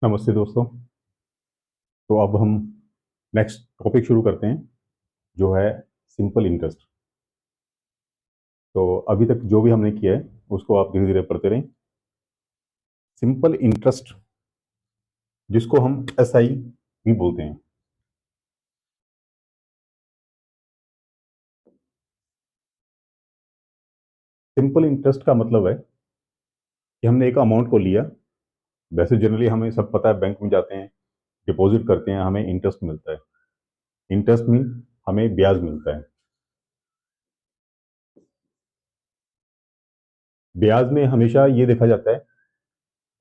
नमस्ते दोस्तों। तो अब हम नेक्स्ट टॉपिक शुरू करते हैं, जो है सिंपल इंटरेस्ट। तो अभी तक जो भी हमने किया है उसको आप धीरे धीरे पढ़ते रहें। सिंपल इंटरेस्ट, जिसको हम एसआई भी बोलते हैं। सिंपल इंटरेस्ट का मतलब है कि हमने एक अमाउंट को लिया। वैसे जनरली हमें सब पता है, बैंक में जाते हैं, डिपॉजिट करते हैं, हमें इंटरेस्ट मिलता है। इंटरेस्ट मीन हमें ब्याज मिलता है। ब्याज में हमेशा ये देखा जाता है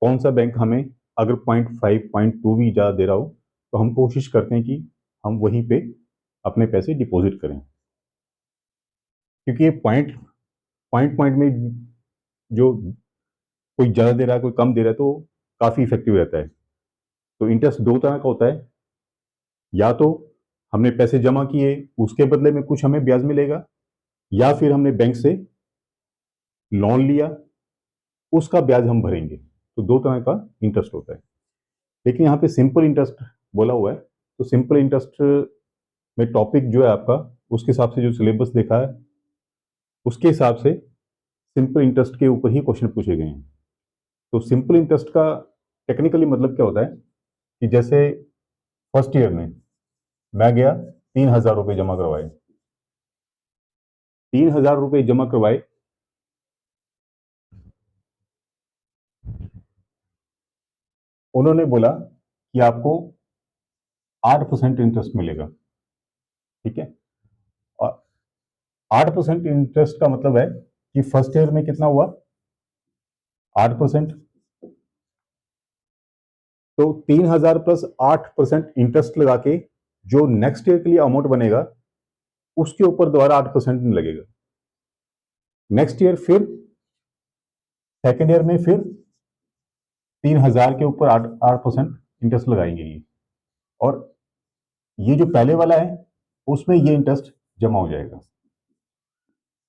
कौन सा बैंक हमें अगर 0.5 0.2 भी ज़्यादा दे रहा हो, तो हम कोशिश करते हैं कि हम वहीं पे अपने पैसे डिपॉजिट करें, क्योंकि ये पॉइंट पॉइंट पॉइंट में जो कोई ज़्यादा दे रहा है कोई कम दे रहा है, तो काफ़ी इफेक्टिव रहता है। तो इंटरेस्ट दो तरह का होता है। या तो हमने पैसे जमा किए, उसके बदले में कुछ हमें ब्याज मिलेगा, या फिर हमने बैंक से लोन लिया, उसका ब्याज हम भरेंगे। तो दो तरह का इंटरेस्ट होता है। लेकिन यहाँ पे सिंपल इंटरेस्ट बोला हुआ है, तो सिंपल इंटरेस्ट में टॉपिक जो है आपका, उसके हिसाब से जो सिलेबस देखा है उसके हिसाब से सिंपल इंटरेस्ट के ऊपर ही क्वेश्चन पूछे गए हैं। तो सिंपल इंटरेस्ट का टेक्निकली मतलब क्या होता है कि जैसे फर्स्ट ईयर में मैं गया, 3,000 रुपये जमा करवाए। 3,000 रुपये जमा करवाए, उन्होंने बोला कि आपको 8% इंटरेस्ट मिलेगा। ठीक है। और 8% इंटरेस्ट का मतलब है कि फर्स्ट ईयर में कितना हुआ, 8%। तो 3,000 प्लस 8% इंटरेस्ट लगा के जो नेक्स्ट ईयर के लिए अमाउंट बनेगा, उसके ऊपर दोबारा 8% नहीं लगेगा। नेक्स्ट ईयर फिर सेकेंड ईयर में फिर 3,000 के ऊपर 8% इंटरेस्ट लगाएंगे ये। और ये जो पहले वाला है उसमें ये इंटरेस्ट जमा हो जाएगा।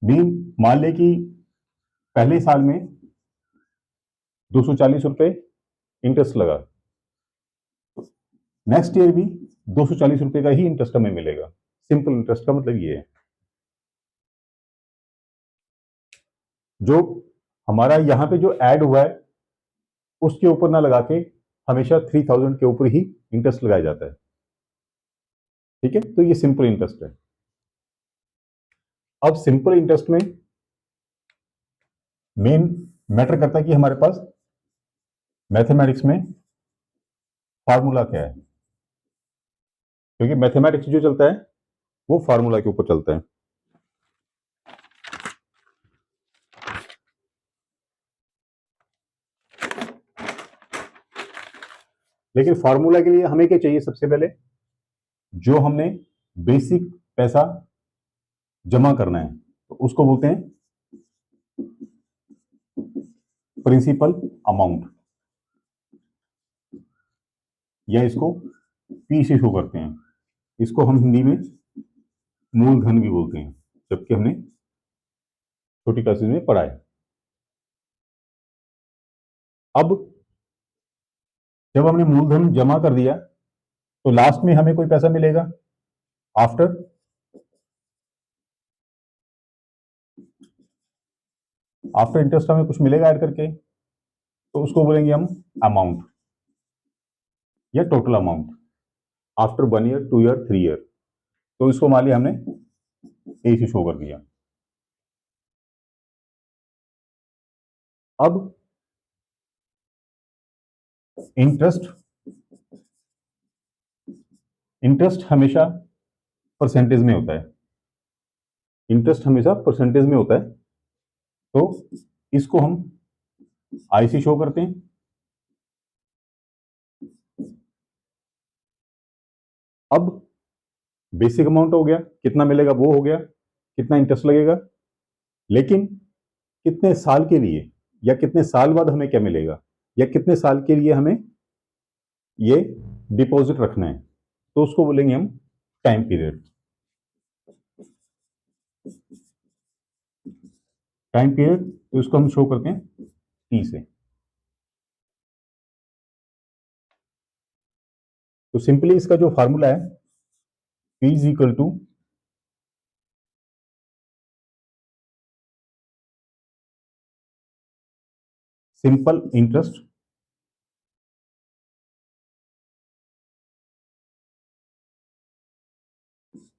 मीन मान ले कि पहले साल में 240 रुपये इंटरेस्ट लगा, नेक्स्ट ईयर भी 240 रुपये का ही इंटरेस्ट हमें मिलेगा। सिंपल इंटरेस्ट का मतलब ये है। जो हमारा यहाँ पे जो ऐड हुआ है उसके ऊपर ना लगा के हमेशा 3,000 के ऊपर ही इंटरेस्ट लगाया जाता है। ठीक है, तो ये सिंपल इंटरेस्ट है। अब सिंपल इंटरेस्ट में मेन मैटर करता है कि हमारे पास मैथमेटिक्स में फार्मूला क्या है, क्योंकि मैथमेटिक्स जो चलता है वो फार्मूला के ऊपर चलता है। लेकिन फार्मूला के लिए हमें क्या चाहिए, सबसे पहले जो हमने बेसिक पैसा जमा करना है, तो उसको बोलते हैं प्रिंसिपल अमाउंट, या इसको पी से शो करते हैं। इसको हम हिंदी में मूलधन भी बोलते हैं, जबकि हमने छोटी क्लासेस में पढ़ा है। अब जब हमने मूलधन जमा कर दिया, तो लास्ट में हमें कोई पैसा मिलेगा आफ्टर आफ्टर इंटरेस्ट, हमें कुछ मिलेगा ऐड करके, तो उसको बोलेंगे हम अमाउंट या total amount after 1 year 2 year 3 year. तो इसको मान लिया हमने ए से शो कर दिया। अब इंटरेस्ट इंटरेस्ट हमेशा परसेंटेज में होता है। इंटरेस्ट हमेशा परसेंटेज में होता है, तो इसको हम आई से शो करते हैं। अब बेसिक अमाउंट हो गया, कितना मिलेगा वो हो गया, कितना इंटरेस्ट लगेगा, लेकिन कितने साल के लिए या कितने साल बाद हमें क्या मिलेगा, या कितने साल के लिए हमें ये डिपॉजिट रखना है, तो उसको बोलेंगे हम टाइम पीरियड। टाइम पीरियड, तो इसको हम शो करते हैं टी से। तो सिंपली इसका जो फॉर्मूला है P is equal to simple interest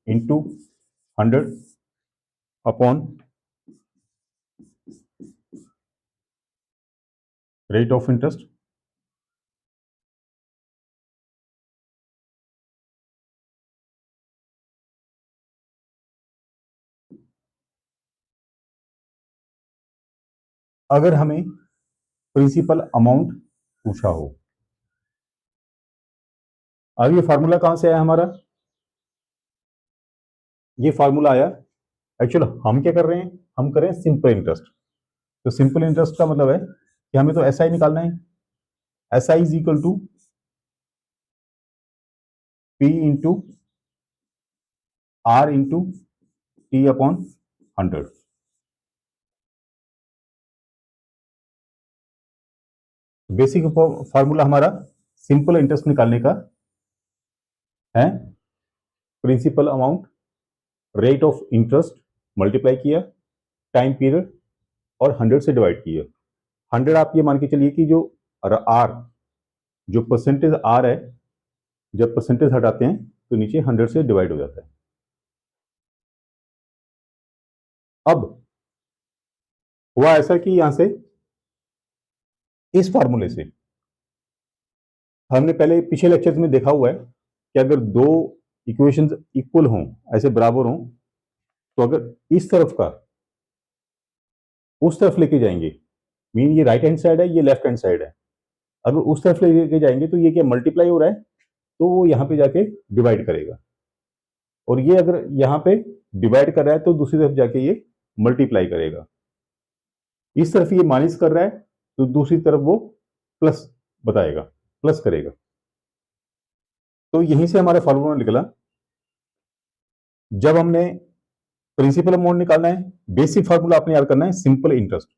into 100 upon rate of interest अगर हमें प्रिंसिपल अमाउंट पूछा हो। अब ये फार्मूला कहां से आया हमारा? ये फार्मूला आया, एक्चुअल हम क्या कर रहे हैं, हम कर रहे हैं सिंपल इंटरेस्ट। तो सिंपल इंटरेस्ट का मतलब है कि हमें तो एस आई निकालना है। S I is equal to P into R into T upon 100। Basic formula हमारा सिंपल इंटरेस्ट निकालने का है principal amount rate of interest multiply किया टाइम पीरियड और 100 से डिवाइड किया। 100 आप ये मान के चलिए कि जो आर, जो परसेंटेज आर है, जब परसेंटेज हटाते हैं तो नीचे 100 से डिवाइड हो जाता है। अब हुआ ऐसा कि यहां से इस फार्मूले से हमने पहले पिछले लेक्चर्स में देखा हुआ है कि अगर दो इक्वेशंस इक्वल हों, ऐसे बराबर हों, तो अगर इस तरफ का उस तरफ लेके जाएंगे, मीन ये राइट हैंड साइड है, ये लेफ्ट हैंड साइड है, अगर उस तरफ लेके जाएंगे तो ये क्या मल्टीप्लाई हो रहा है, तो वो यहाँ पे जाके डिवाइड करेगा। और ये अगर यहाँ पे डिवाइड कर रहा है तो दूसरी तरफ जाके ये मल्टीप्लाई करेगा। इस तरफ ये माइनस कर रहा है तो दूसरी तरफ वो प्लस बताएगा, प्लस करेगा। तो यहीं से हमारा फॉर्मूला निकला, जब हमने प्रिंसिपल अमाउंट निकालना है, बेसिक फॉर्मूला आपने याद करना है simple interest.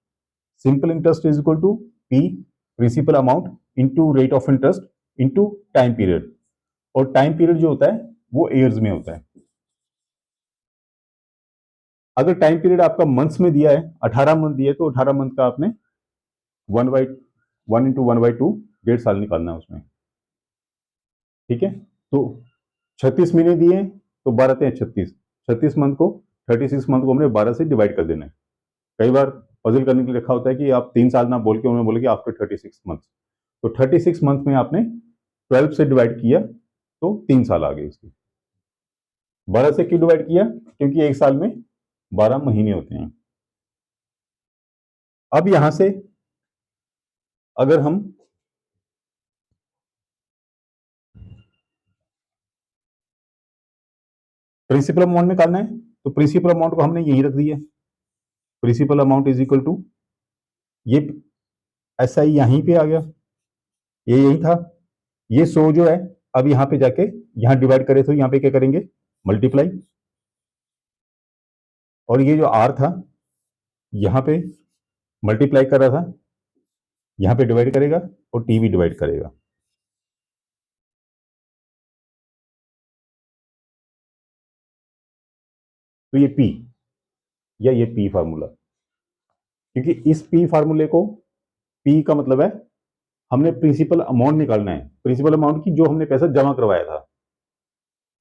Simple interest is equal to P principal amount into rate of interest into time period. और टाइम पीरियड जो होता है वो ईयर्स में होता है। अगर टाइम पीरियड आपका मंथ्स में दिया है, 18 मंथ दिया है, तो 18 मंथ का आपने 1 इंटू 1/2 1.5 साल निकालना है उसमें। ठीक है, तो 36 महीने दिए हैं तो 12 हैं 36, 36 मंथ को 36 मंथ को हमने 12 से डिवाइड कर देना है। कई बार पजल करने के लिए लिखा होता है कि आप 3 साल ना बोल के उन्होंने बोले कि आफ्टर 36 मंथ, तो 36 मंथ में आपने 12 से डिवाइड किया तो 3 साल आ गए इसके। 12 से क्यों डिवाइड किया? क्योंकि एक साल में 12 महीने होते हैं। अब यहां से अगर हम प्रिंसिपल अमाउंट निकालना है तो प्रिंसिपल अमाउंट को हमने यही रख दिया। Principal amount is equal to ये ऐसा ही यहीं पे आ गया, ये यही था। ये 100 जो है अब यहाँ पे जाके यहाँ डिवाइड करे तो यहाँ पे क्या करेंगे, मल्टीप्लाई। और ये जो आर था यहाँ पे मल्टीप्लाई कर रहा था, यहाँ पे डिवाइड करेगा और टी भी डिवाइड करेगा। तो ये पी या ये पी फार्मूला, क्योंकि इस पी फार्मूले को, पी का मतलब है हमने प्रिंसिपल अमाउंट निकालना है, प्रिंसिपल अमाउंट की जो हमने पैसा जमा करवाया था।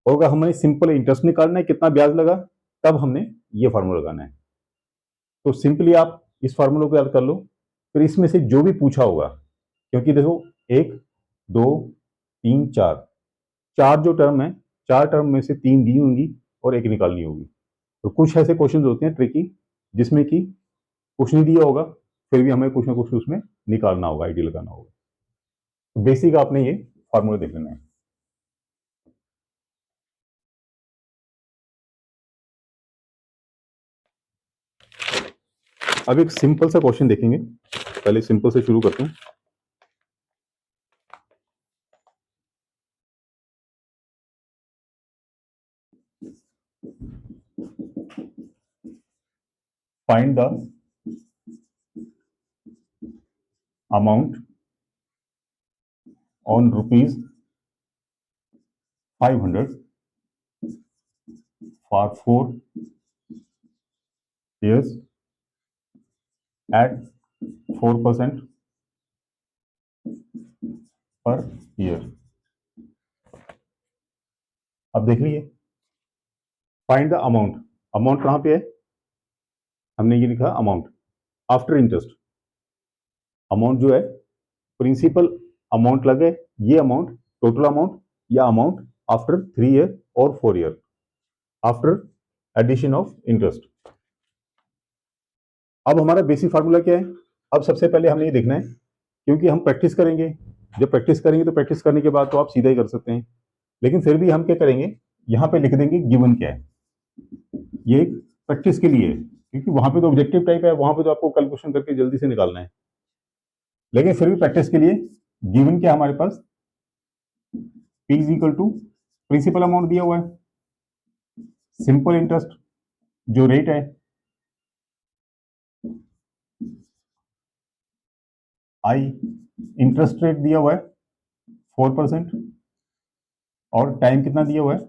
और अगर हमने सिंपल इंटरेस्ट निकालना है कितना ब्याज लगा, तब हमने ये फार्मूला लगाना है। तो सिंपली आप इस फार्मूले को याद कर लो, फिर इसमें से जो भी पूछा होगा, क्योंकि देखो 1 2 3 4, चार जो टर्म है, चार टर्म में से 3 दी होंगी और एक निकालनी होगी। तो कुछ ऐसे क्वेश्चन होते हैं ट्रिकी, जिसमें कि कुछ नहीं दिया होगा, फिर भी हमें कुछ ना कुछ उसमें निकालना होगा, आईडी लगाना होगा। तो बेसिक आपने ये फार्मूला देख लेना है। अब एक सिंपल सा क्वेश्चन देखेंगे, पहले सिंपल से शुरू करते हैं। Find the amount on rupees 500 for 4 years at 4% per year। अब देख लीजिए, फाइंड द अमाउंट। अमाउंट कहां पे है? हमने ये लिखा अमाउंट आफ्टर इंटरेस्ट। अमाउंट जो है प्रिंसिपल अमाउंट लगे, ये अमाउंट टोटल अमाउंट या अमाउंट आफ्टर 3 ईयर और 4 year after addition of interest. अब हमारा बेसिक फार्मूला क्या है? अब सबसे पहले हमें ये देखना है, क्योंकि हम प्रैक्टिस करेंगे, जब प्रैक्टिस करेंगे तो प्रैक्टिस करने के बाद तो आप सीधा ही कर सकते हैं, लेकिन फिर भी हम क्या करेंगे, यहाँ पे लिख देंगे गिवन क्या है। ये प्रैक्टिस के लिए है, क्योंकि वहां पे तो ऑब्जेक्टिव टाइप है, वहां पे तो आपको कैलकुलेशन करके जल्दी से निकालना है, लेकिन फिर भी प्रैक्टिस के लिए गिवन क्या हमारे पास, P is equal to principal amount दिया हुआ है, सिंपल इंटरेस्ट जो रेट है, आई इंटरेस्ट रेट दिया हुआ है 4%, और टाइम कितना दिया हुआ है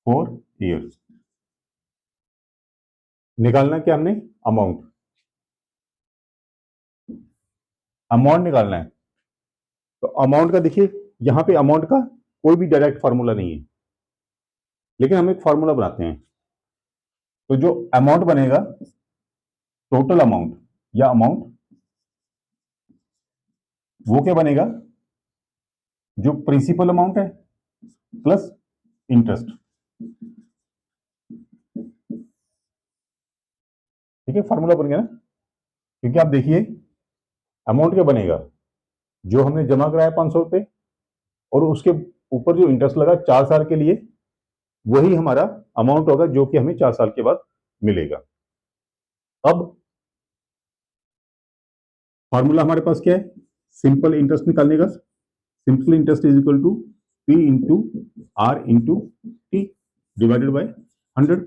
4 ईयर्स। निकालना क्या हमने? अमाउंट। अमाउंट निकालना है, तो अमाउंट का देखिए, यहां पे अमाउंट का कोई भी डायरेक्ट फार्मूला नहीं है, लेकिन हम एक फार्मूला बनाते हैं। तो जो अमाउंट बनेगा, टोटल अमाउंट या अमाउंट, वो क्या बनेगा, जो प्रिंसिपल अमाउंट है प्लस इंटरेस्ट। ठीक है, फार्मूला बन गया ना? क्योंकि आप देखिए अमाउंट क्या बनेगा, जो हमने जमा कराया 500 रुपए और उसके ऊपर जो इंटरेस्ट लगा 4 साल के लिए, वही हमारा अमाउंट होगा जो कि हमें 4 साल के बाद मिलेगा। अब फार्मूला हमारे पास क्या है, सिंपल इंटरेस्ट निकालने का, simple interest is equal to P into R into T divided by 100।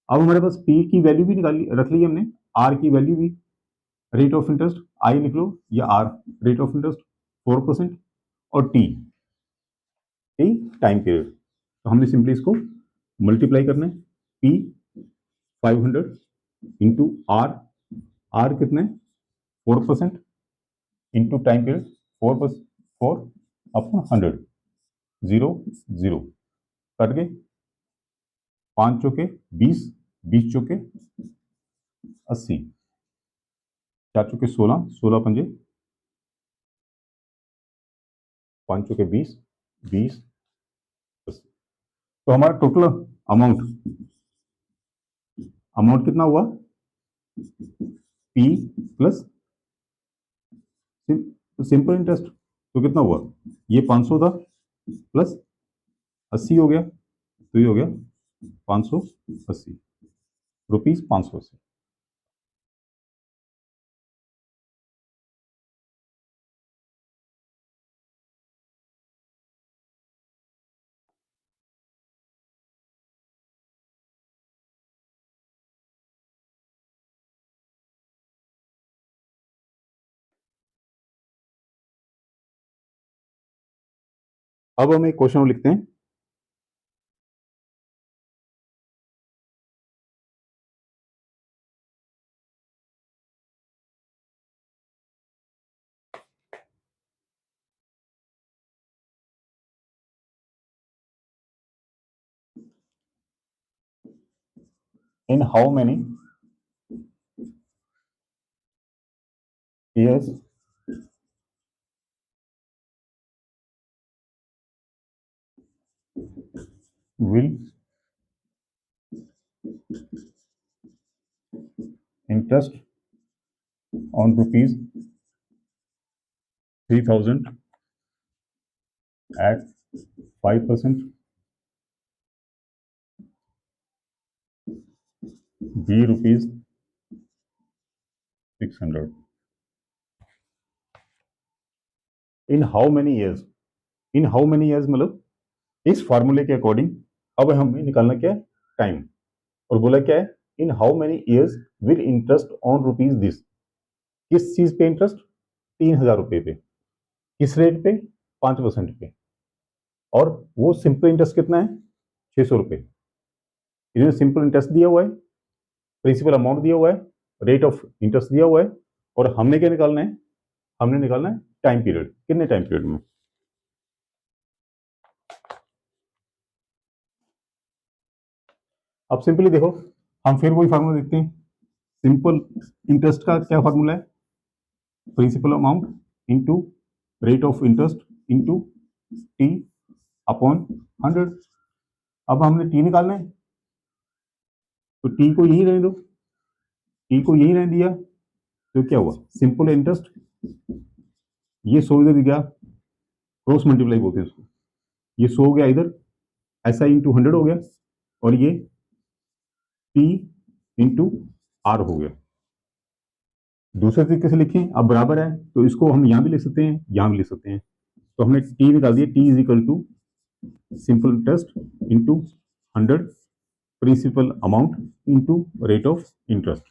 अब हमारे पास P की वैल्यू भी निकाली रख ली हमने, R की वैल्यू भी, रेट ऑफ इंटरेस्ट आई लिख लो या R, रेट ऑफ इंटरेस्ट 4%, और टी टाइम पीरियड। तो हमने सिंपली इसको मल्टीप्लाई करना है, P 500 इंटू आर कितने 4% into time period 4 upon 100, 0 0 cut गए, 5 चौके 20, 20 चौके 80, 4 चौके 16, 16 पंजे 5 चौके 20, 20 80। तो हमारा टोटल अमाउंट कितना हुआ, P प्लस सिंपल इंटरेस्ट, तो कितना हुआ, ये 500 था प्लस 80 हो गया, तो ये हो गया 580 रुपीज 580। अब हम एक क्वेश्चन लिखते हैं, in how many years will interest on rupees 3000 at 5% be rupees 600 in how many years. In how many years मतलब इस फॉर्मूले के अकॉर्डिंग अब हमें निकालना क्या है, टाइम। और बोला क्या है, in how many years will interest on rupees this, किस चीज पे इंटरेस्ट, 3000 रुपए पे, किस रेट पे, 5% पे। और वो सिंपल इंटरेस्ट कितना है, 600 रुपये। इन्होंने सिंपल इंटरेस्ट दिया हुआ है, प्रिंसिपल अमाउंट दिया हुआ है, रेट ऑफ इंटरेस्ट दिया हुआ है, और हमने क्या निकालना है, हमने निकालना है टाइम पीरियड, कितने टाइम पीरियड में। अब सिंपली देखो, हम फिर वही फार्मूला देखते हैं। सिंपल इंटरेस्ट का क्या फार्मूला है, principal amount into rate of interest into T upon 100। अब हमने टी निकालना है, तो टी को यही रहने दो, टी को यही रहने दिया, तो क्या हुआ, सिंपल इंटरेस्ट, ये 100 इधर गया, क्रॉस मल्टीप्लाई बोलते हैं इसको, ये 100 हो गया इधर, ऐसा इंटू 100 हो गया, और ये टी इंटू आर हो गया। दूसरे तरीके से लिखें, अब बराबर है तो इसको हम यहां भी लिख सकते हैं, यहां भी लिख सकते हैं। तो हमने टी निकाल दिया, T is equal to simple interest into 100 principal amount into rate of interest.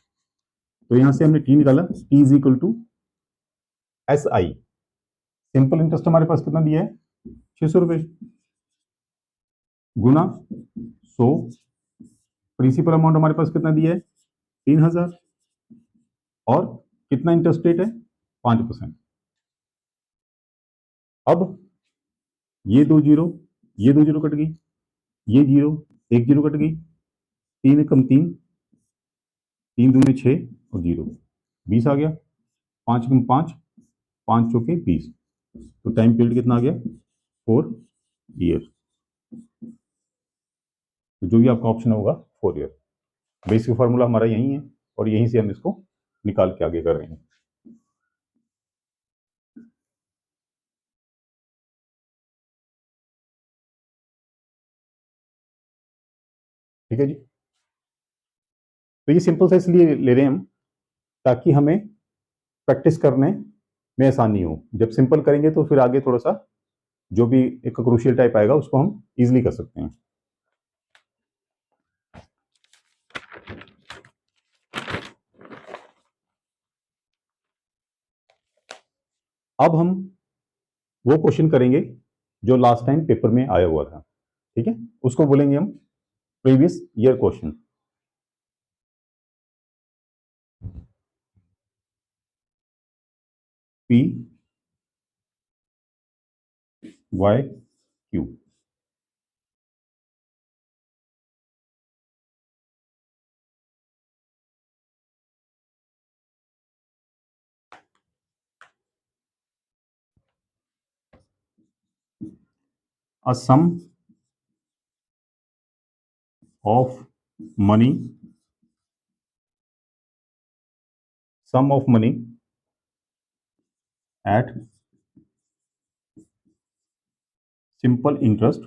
तो यहां से हमने टी निकाला, T is equal to S I, simple interest हमारे पास कितना दिया है, 600 रुपये, गुना 100 प्रिंसिपल अमाउंट हमारे पास कितना दिया है, 3000, और कितना इंटरेस्ट रेट है, 5%। अब ये दो जीरो कट गई, ये जीरो, एक जीरो कट गई, 3 कम 3, 3 दूनी 6 और जीरो 20 आ गया, 5 कम 5, 5 चौके 20, तो टाइम पीरियड कितना आ गया, 4 ईयर। तो जो भी आपका ऑप्शन होगा 4 ईयर। बेसिक फार्मूला हमारा यही है, और यहीं से हम इसको निकाल के आगे कर रहे हैं। ठीक है जी, तो ये सिंपल सा इसलिए ले रहे हैं हम, ताकि हमें प्रैक्टिस करने में आसानी हो। जब सिंपल करेंगे तो फिर आगे थोड़ा सा जो भी एक क्रूशियल टाइप आएगा उसको हम इजीली कर सकते हैं। अब हम वो क्वेश्चन करेंगे जो लास्ट टाइम पेपर में आया हुआ था, ठीक है, उसको बोलेंगे हम previous year question. P Y Q, a of money sum of money at simple interest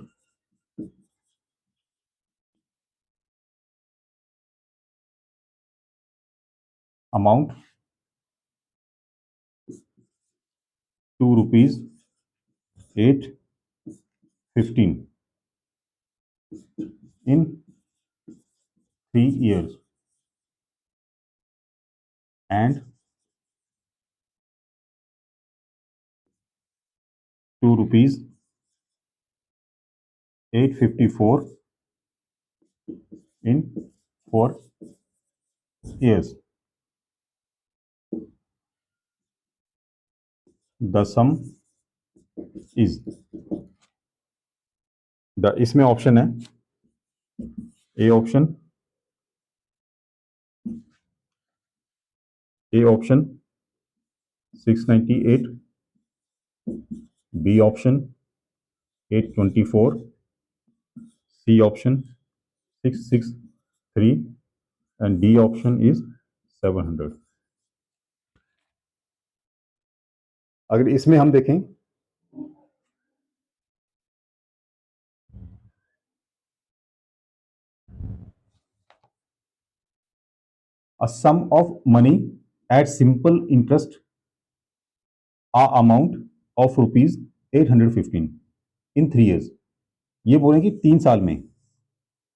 amount ₹2 815 in 3 years and ₹2 854 in 4 years. The sum is, the इसमें ऑप्शन है, A option, A option 698, B option 824, C option 663 and D option is 700। अगर इसमें हम देखें, a sum of money at simple interest a amount of ₹815 in 3 years। ये बोले कि 3 साल में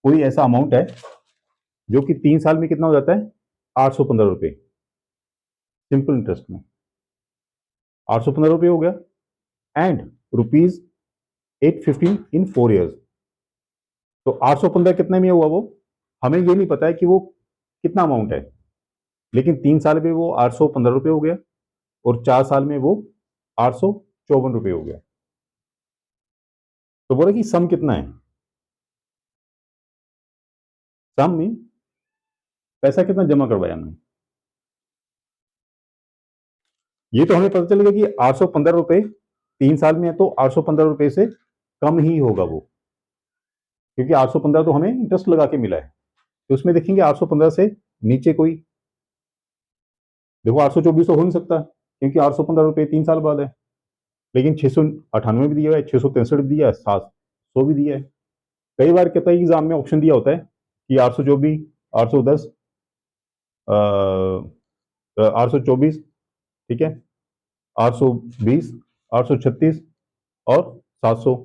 कोई ऐसा अमाउंट है जो कि 3 साल में कितना हो जाता है, 815 रुपये, सिंपल इंटरेस्ट में 815 रुपये हो गया, एंड रुपीज 815 इन 4 ईयर्स। तो 815 कितने में हुआ वो, हमें ये नहीं पता है कि वो कितना अमाउंट है, लेकिन 3 साल में वो 815 रुपये हो गया और 4 साल में वो 854 रुपये हो गया। तो बोले कि सम कितना है, सम में पैसा कितना जमा करवाया हमने। ये तो हमें पता चलेगा कि 815 रुपये 3 साल में है, तो 815 रुपये से कम ही होगा वो, क्योंकि 815 तो हमें इंटरेस्ट लगा के मिला है। तो उसमें देखेंगे 815 से नीचे कोई, देखो 824 तो हो नहीं सकता, क्योंकि 815 रुपये 3 साल बाद है। लेकिन 698 भी दिया हुआ है, 663 भी दिया है, 700 भी दिया है। कई बार कहता है एग्जाम में ऑप्शन दिया होता है कि 824, 810, 824, ठीक है, 820, 836 और 700।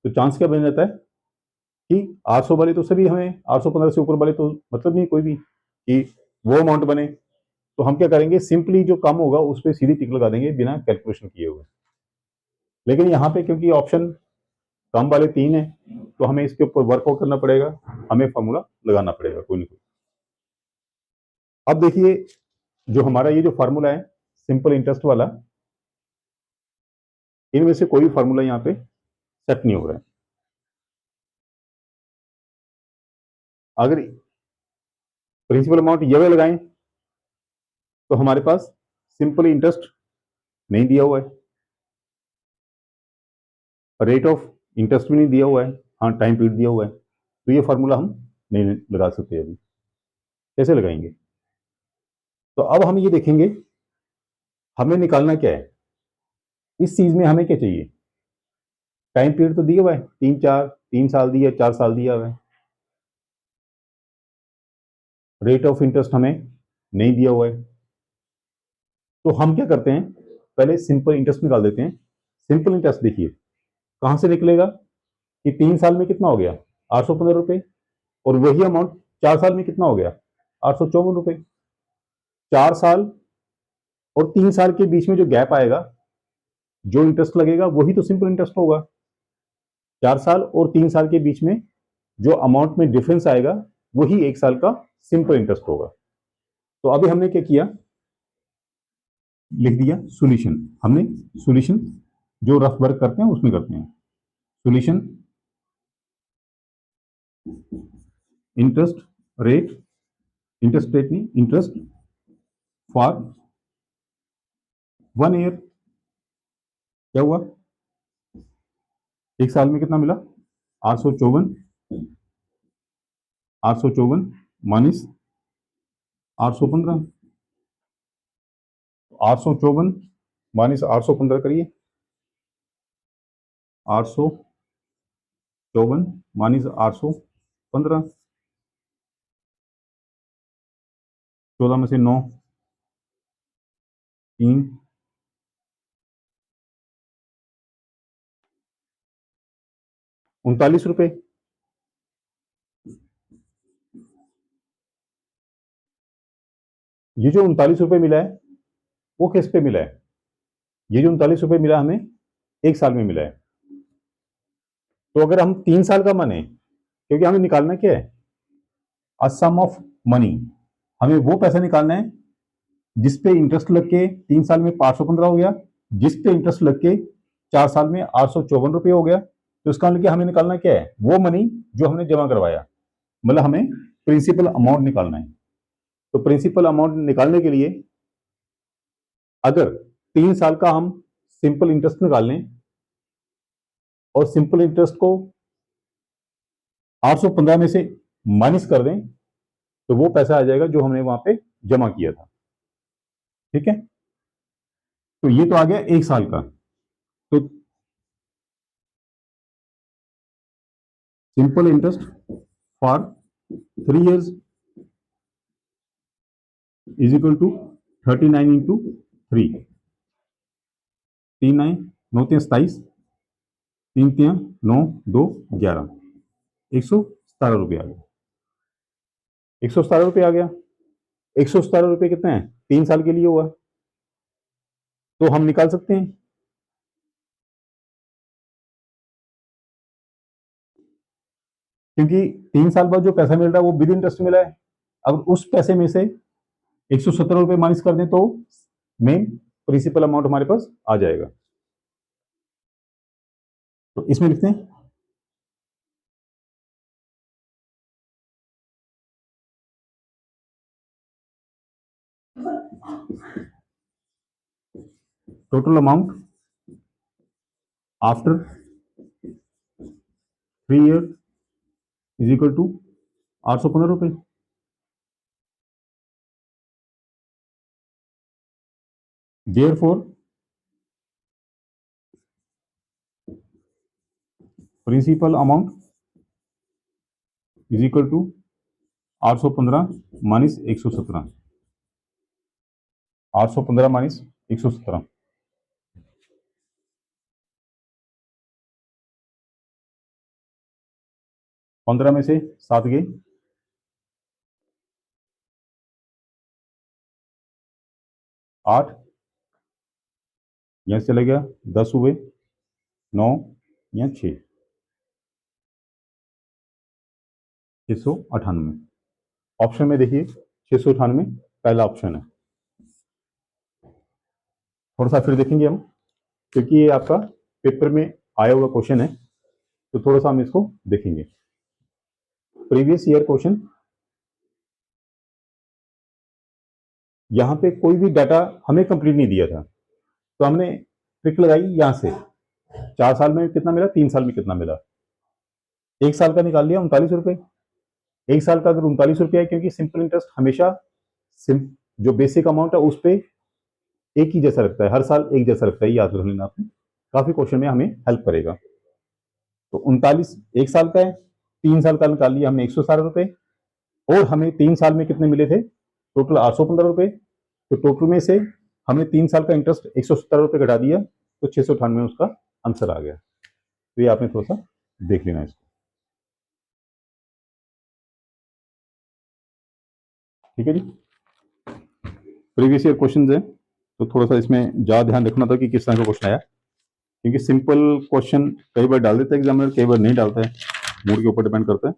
तो चांस क्या बन जाता है कि 800 वाले तो सभी हमें, 815 से ऊपर वाले तो मतलब नहीं कोई भी कि वो अमाउंट बने। तो हम क्या करेंगे, सिंपली जो कम होगा उस पर सीधी टिक लगा देंगे बिना कैलकुलेशन किए हुए। लेकिन यहाँ पे क्योंकि ऑप्शन कम वाले 3 है, तो हमें इसके ऊपर वर्कआउट करना पड़ेगा, हमें फॉर्मूला लगाना पड़ेगा कोई ना कोई। अब देखिए, जो हमारा ये जो फार्मूला है सिंपल इंटरेस्ट वाला, इनमें से कोई फार्मूला यहाँ पे सेट नहीं हो रहा है। अगर प्रिंसिपल अमाउंट ये वाला लगाएं तो हमारे पास सिंपल इंटरेस्ट नहीं दिया हुआ है, रेट ऑफ इंटरेस्ट भी नहीं दिया हुआ है, हाँ टाइम पीरियड दिया हुआ है। तो ये फार्मूला हम नहीं लगा सकते अभी। कैसे लगाएंगे, तो अब हम ये देखेंगे हमें निकालना क्या है। इस चीज में हमें क्या चाहिए, टाइम पीरियड तो दिया हुआ है, 3 साल दिया, 4 साल दिया हुआ है। रेट ऑफ इंटरेस्ट हमें नहीं दिया हुआ है। तो हम क्या करते हैं, पहले सिंपल इंटरेस्ट निकाल देते हैं। सिंपल इंटरेस्ट देखिए कहां से निकलेगा कि 3 साल में कितना हो गया, 815 रुपये, और वही अमाउंट 4 साल में कितना हो गया, 854 रुपये। 4 साल और 3 साल के बीच में जो गैप आएगा, जो इंटरेस्ट लगेगा वही तो सिंपल इंटरेस्ट होगा। 4 साल और 3 साल के बीच में जो अमाउंट में डिफरेंस आएगा वही 1 साल का सिंपल इंटरेस्ट होगा। तो अभी हमने क्या किया, लिख दिया सॉल्यूशन। हमने सॉल्यूशन जो रफ वर्क करते हैं उसमें करते हैं। Solution interest rate, interest rate नहीं, इंटरेस्ट फॉर 1 ईयर। क्या हुआ, 1 साल में कितना मिला, 854, 854 माइनस 815, 854 माइनस 815 करिए, 854 माइनस 815, 14 में से 9, 3, 39 रुपये। ये जो 39 रुपये मिला है वो किस पे मिला है, ये जो 39 रुपये मिला हमें 1 साल में मिला है। तो अगर हम 3 साल का माने, क्योंकि हमें निकालना क्या है, अ सम ऑफ मनी, हमें वो पैसा निकालना है जिसपे इंटरेस्ट लग के 3 साल में 515 हो गया, जिसपे इंटरेस्ट लग के 4 साल में 854 रुपये हो गया। तो इसका मतलब हमें निकालना क्या है, वो मनी जो हमने जमा करवाया, मतलब हमें प्रिंसिपल अमाउंट निकालना है। तो प्रिंसिपल अमाउंट निकालने के लिए अगर 3 साल का हम सिंपल इंटरेस्ट निकाल लें और सिंपल इंटरेस्ट को 815 में से माइनस कर दें, तो वो पैसा आ जाएगा जो हमने वहां पे जमा किया था। ठीक है, तो ये तो आ गया 1 साल का। तो simple interest for 3 years is equal to 39 into 3, 3 9 9 3 27, 3 3 9 2 11, 117 रुपये आ गया। 117 रुपये आ गया। 117 रुपये कितने हैं, 3 साल के लिए हुआ, तो हम निकाल सकते हैं। क्योंकि 3 साल बाद जो पैसा मिल रहा है वो विद इंटरेस्ट मिला है। अगर उस पैसे में से 117 रुपये माइनस कर दें तो मेन प्रिंसिपल अमाउंट हमारे पास आ जाएगा। तो इसमें लिखते हैं total amount after 3 year is equal to 815 रुपये। Therefore principal amount is equal to 815 minus 117, 815 minus 117। 15 में से 7 गए, 8 यहां से चला गया, 10 हुए, 9 या 698। ऑप्शन में देखिए 698 पहला ऑप्शन है। थोड़ा सा फिर देखेंगे हम, क्योंकि ये आपका पेपर में आया हुआ क्वेश्चन है, तो थोड़ा सा हम इसको देखेंगे। प्रीवियस ईयर क्वेश्चन, यहां पे कोई भी डाटा हमें कंप्लीट नहीं दिया था, तो हमने ट्रिक लगाई यहां से 4 साल में कितना मिला, 3 साल में कितना मिला। 1 साल का निकाल लिया 39 रुपये। 1 साल का अगर 39 रुपये है, क्योंकि सिंपल इंटरेस्ट हमेशा जो बेसिक अमाउंट है उस पर एक ही जैसा लगता है, हर साल एक जैसा लगता है, याद रख लेना आपने, काफी क्वेश्चन में हमें हेल्प करेगा। तो 39 1 साल का है, 3 साल का निकाल लिया हमने 117 रुपये, और हमें 3 साल में कितने मिले थे, टोटल 815 रुपये। तो टोटल में से हमने 3 साल का इंटरेस्ट 117 रुपये घटा दिया, तो 698 उसका आंसर आ गया। तो ये आपने थोड़ा सा देख लेना इसको, ठीक है जी। प्रीवियस ईयर क्वेश्चन है, तो थोड़ा सा इसमें ज़्यादा ध्यान रखना था कि किस तरह का क्वेश्चन आया, क्योंकि सिंपल क्वेश्चन कई बार डाल देता है एग्जामिनर, कई बार नहीं डालता है, मूड के ऊपर डिपेंड करता है।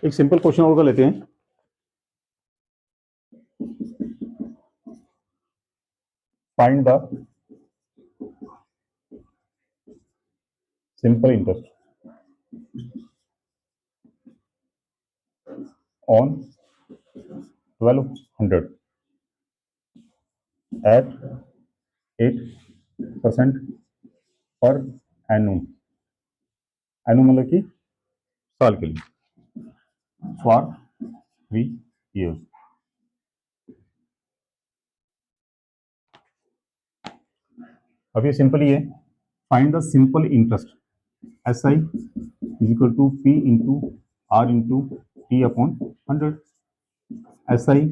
एक सिंपल क्वेश्चन और कर लेते हैं। Find the simple interest on 1200 at 8% per एनुम। एनुम मतलब कि साल के लिए, फॉर 3 ईयर्स। अब ये सिंपल ही है, find the simple interest S I is equal to P into R into T upon 100। S I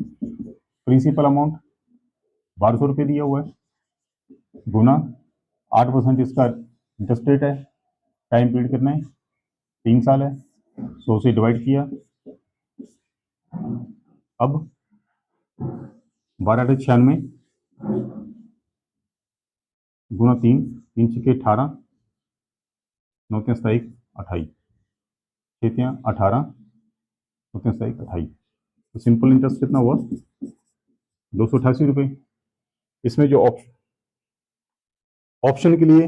principal amount 1200 रुपये दिया हुआ है, गुना 8% इसका इंटरेस्ट रेट है, टाइम पीरियड कितना है, 3 साल है, 100 से डिवाइड किया। अब 12×96 गुना 3, 3 छक्के 18, 9 3 27 28, 6 18, 9 3 27 28। तो सिंपल इंटरेस्ट कितना हुआ, 288 रुपये। इसमें जो ऑप्शन के लिए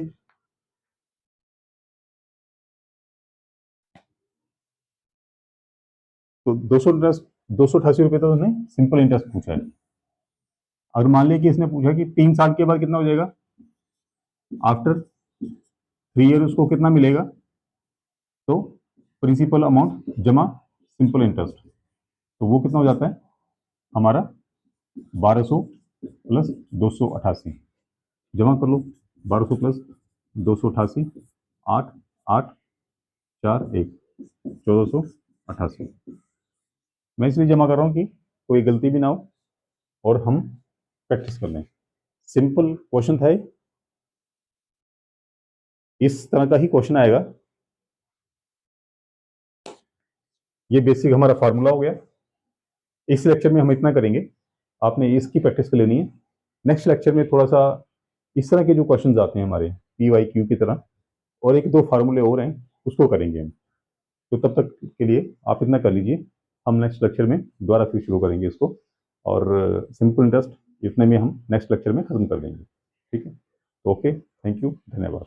तो 288 रुपये तो उसने सिंपल इंटरेस्ट पूछा है। अगर मान लिया कि इसने पूछा कि 3 साल के बाद कितना हो जाएगा, आफ्टर 3 ईयर उसको कितना मिलेगा, तो प्रिंसिपल अमाउंट जमा सिंपल इंटरेस्ट, तो वो कितना हो जाता है हमारा 1200 प्लस 288। जमा कर लो 1200 प्लस 288, 8 8 4 1 1488। मैं इसलिए जमा कर रहा हूँ कि कोई गलती भी ना हो और हम प्रैक्टिस कर लें। सिंपल क्वेश्चन था, इस तरह का ही क्वेश्चन आएगा। ये बेसिक हमारा फार्मूला हो गया। इस लेक्चर में हम इतना करेंगे, आपने इसकी प्रैक्टिस कर लेनी है। नेक्स्ट लेक्चर में थोड़ा सा इस तरह के जो क्वेश्चंस आते हैं हमारे PYQ की तरह, और एक दो फार्मूले और हैं, उसको करेंगे हम। तो तब तक के लिए आप इतना कर लीजिए, हम नेक्स्ट लेक्चर में दोबारा फिर शुरू करेंगे इसको, और सिंपल इंटरेस्ट इतने में हम नेक्स्ट लेक्चर में खत्म कर देंगे। ठीक है, ओके, थैंक यू, धन्यवाद।